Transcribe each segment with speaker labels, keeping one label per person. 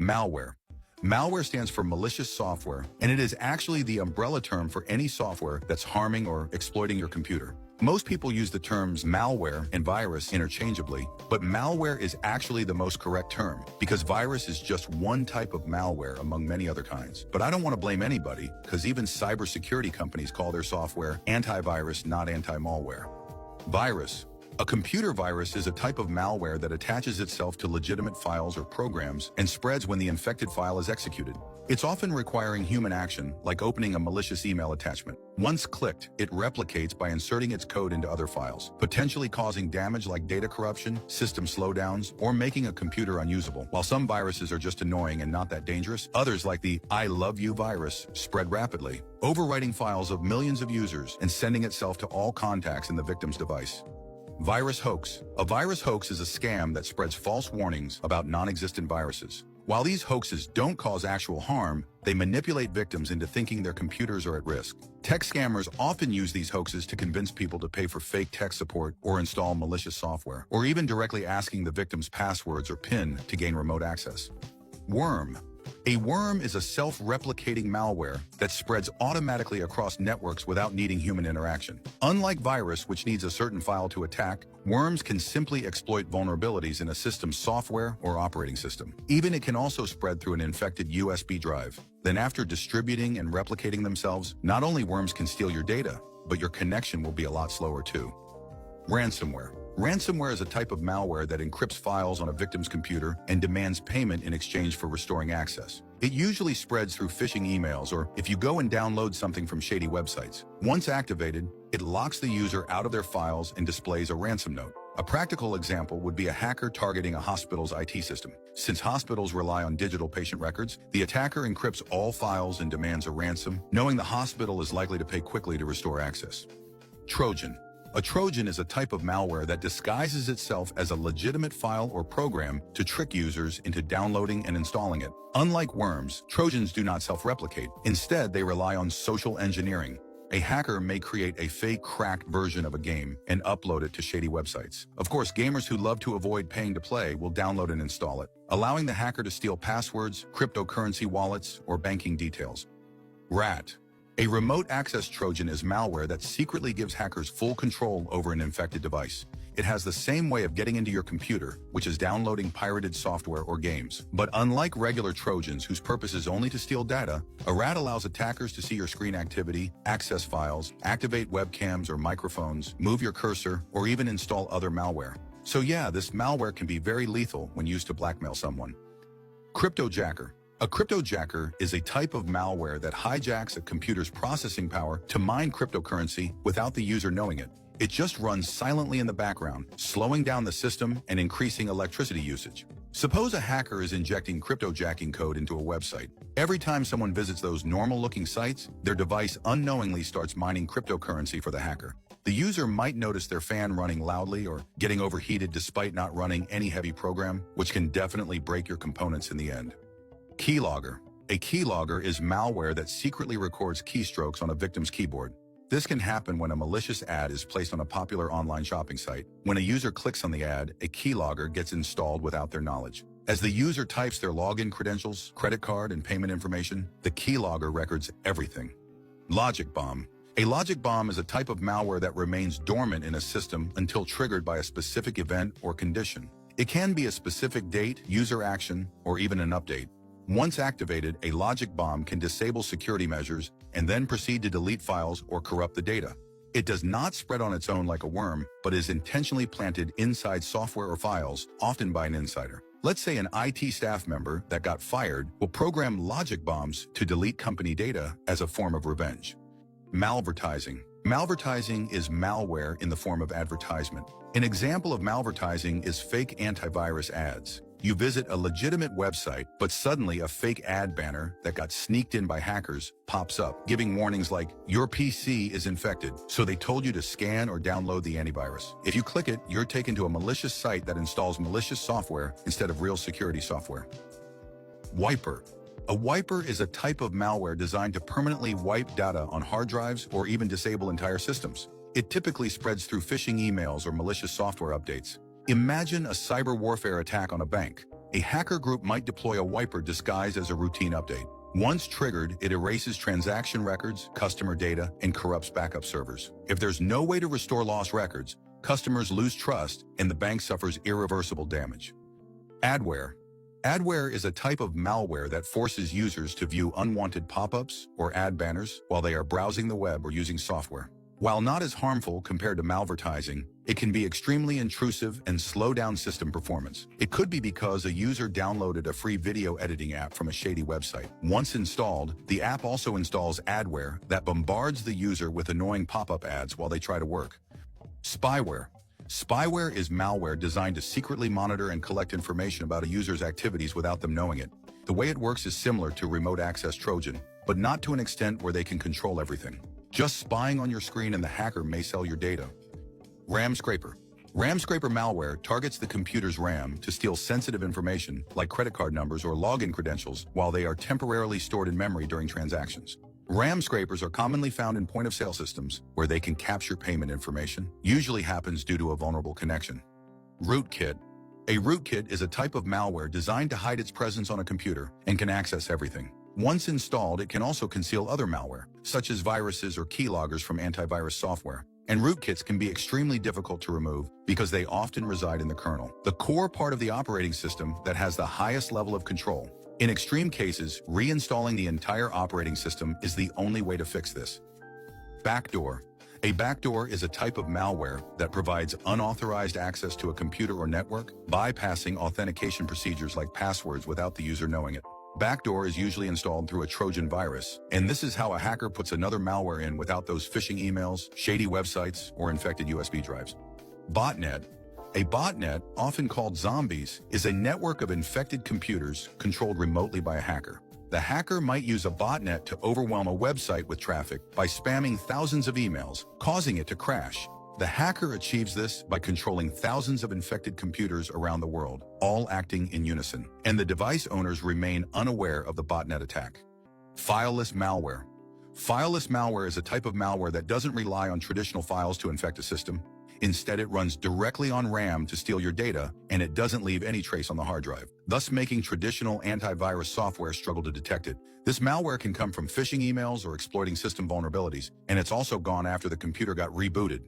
Speaker 1: Malware. Malware stands for malicious software, and it is actually the umbrella term for any software that's harming or exploiting your computer. Most people use the terms malware and virus interchangeably, but malware is actually the most correct term because virus is just one type of malware among many other kinds. But I don't want to blame anybody because even cybersecurity companies call their software antivirus, not anti-malware. Virus. A computer virus is a type of malware that attaches itself to legitimate files or programs and spreads when the infected file is executed. It's often requiring human action, like opening a malicious email attachment. Once clicked, it replicates by inserting its code into other files, potentially causing damage like data corruption, system slowdowns, or making a computer unusable. While some viruses are just annoying and not that dangerous, others like the I love you virus spread rapidly, overwriting files of millions of users and sending itself to all contacts in the victim's device. Virus hoax. A virus hoax is a scam that spreads false warnings about non-existent viruses. While these hoaxes don't cause actual harm, they manipulate victims into thinking their computers are at risk. Tech scammers often use these hoaxes to convince people to pay for fake tech support or install malicious software, or even directly asking the victim's passwords or PIN to gain remote access. Worm. A worm is a self-replicating malware that spreads automatically across networks without needing human interaction. Unlike virus, which needs a certain file to attack, worms can simply exploit vulnerabilities in a system's software or operating system. Even it can also spread through an infected USB drive. Then after distributing and replicating themselves, not only worms can steal your data, but your connection will be a lot slower too. Ransomware. Ransomware is a type of malware that encrypts files on a victim's computer and demands payment in exchange for restoring access. It usually spreads through phishing emails or if you go and download something from shady websites. Once activated, it locks the user out of their files and displays a ransom note. A practical example would be a hacker targeting a hospital's IT system. Since hospitals rely on digital patient records, the attacker encrypts all files and demands a ransom, knowing the hospital is likely to pay quickly to restore access. Trojan. A Trojan is a type of malware that disguises itself as a legitimate file or program to trick users into downloading and installing it. Unlike worms, Trojans do not self-replicate. Instead, they rely on social engineering. A hacker may create a fake cracked version of a game and upload it to shady websites. Of course, gamers who love to avoid paying to play will download and install it, allowing the hacker to steal passwords, cryptocurrency wallets, or banking details. Rat. A remote access Trojan is malware that secretly gives hackers full control over an infected device. It has the same way of getting into your computer, which is downloading pirated software or games. But unlike regular Trojans, whose purpose is only to steal data, a rat allows attackers to see your screen activity, access files, activate webcams or microphones, move your cursor, or even install other malware. So yeah, this malware can be very lethal when used to blackmail someone. Cryptojacker. A cryptojacker is a type of malware that hijacks a computer's processing power to mine cryptocurrency without the user knowing it. It just runs silently in the background, slowing down the system and increasing electricity usage. Suppose a hacker is injecting cryptojacking code into a website. Every time someone visits those normal-looking sites, their device unknowingly starts mining cryptocurrency for the hacker. The user might notice their fan running loudly or getting overheated despite not running any heavy program, which can definitely break your components in the end. Keylogger. A keylogger is malware that secretly records keystrokes on a victim's keyboard. This can happen when a malicious ad is placed on a popular online shopping site. When a user clicks on the ad, a keylogger gets installed without their knowledge. As the user types their login credentials, credit card, and payment information, the keylogger records everything. Logic bomb. A logic bomb is a type of malware that remains dormant in a system until triggered by a specific event or condition. It can be a specific date, user action, or even an update. Once activated, a logic bomb can disable security measures and then proceed to delete files or corrupt the data. It does not spread on its own like a worm, but is intentionally planted inside software or files, often by an insider. Let's say an IT staff member that got fired will program logic bombs to delete company data as a form of revenge. Malvertising. Malvertising is malware in the form of advertisement. An example of malvertising is fake antivirus ads. You visit a legitimate website, but suddenly a fake ad banner that got sneaked in by hackers pops up, giving warnings like, your PC is infected, so they told you to scan or download the antivirus. If you click it, you're taken to a malicious site that installs malicious software instead of real security software. Wiper. A wiper is a type of malware designed to permanently wipe data on hard drives or even disable entire systems. It typically spreads through phishing emails or malicious software updates. Imagine a cyber warfare attack on a bank. A hacker group might deploy a wiper disguised as a routine update. Once triggered, it erases transaction records, customer data, and corrupts backup servers. If there's no way to restore lost records, customers lose trust and the bank suffers irreversible damage. Adware. Adware is a type of malware that forces users to view unwanted pop-ups or ad banners while they are browsing the web or using software. While not as harmful compared to malvertising, it can be extremely intrusive and slow down system performance. It could be because a user downloaded a free video editing app from a shady website. Once installed, the app also installs adware that bombards the user with annoying pop-up ads while they try to work. Spyware. Spyware is malware designed to secretly monitor and collect information about a user's activities without them knowing it. The way it works is similar to remote access Trojan, but not to an extent where they can control everything. Just spying on your screen and the hacker may sell your data. RAM scraper. RAM scraper malware targets the computer's RAM to steal sensitive information like credit card numbers or login credentials while they are temporarily stored in memory during transactions. RAM scrapers are commonly found in point-of-sale systems where they can capture payment information, usually happens due to a vulnerable connection. Rootkit. A rootkit is a type of malware designed to hide its presence on a computer and can access everything. Once installed, it can also conceal other malware, such as viruses or keyloggers from antivirus software. And rootkits can be extremely difficult to remove because they often reside in the kernel, the core part of the operating system that has the highest level of control. In extreme cases, reinstalling the entire operating system is the only way to fix this. Backdoor. A backdoor is a type of malware that provides unauthorized access to a computer or network, bypassing authentication procedures like passwords without the user knowing it. Backdoor is usually installed through a Trojan virus, and this is how a hacker puts another malware in without those phishing emails, shady websites, or infected USB drives. Botnet. A botnet, often called zombies, is a network of infected computers controlled remotely by a hacker. The hacker might use a botnet to overwhelm a website with traffic by spamming thousands of emails, causing it to crash. The hacker achieves this by controlling thousands of infected computers around the world, all acting in unison, and the device owners remain unaware of the botnet attack. Fileless malware. Fileless malware is a type of malware that doesn't rely on traditional files to infect a system. Instead, it runs directly on RAM to steal your data, and it doesn't leave any trace on the hard drive, thus making traditional antivirus software struggle to detect it. This malware can come from phishing emails or exploiting system vulnerabilities, and it's also gone after the computer got rebooted.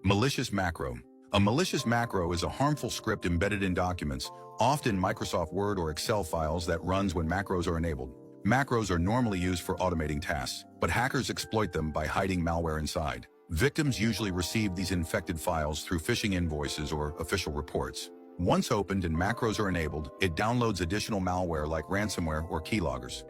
Speaker 1: Malicious macro. A malicious macro is a harmful script embedded in documents, often Microsoft Word or Excel files, that runs when macros are enabled. Macros are normally used for automating tasks, but hackers exploit them by hiding malware inside. Victims usually receive these infected files through phishing invoices or official reports. Once opened and macros are enabled, it downloads additional malware like ransomware or keyloggers.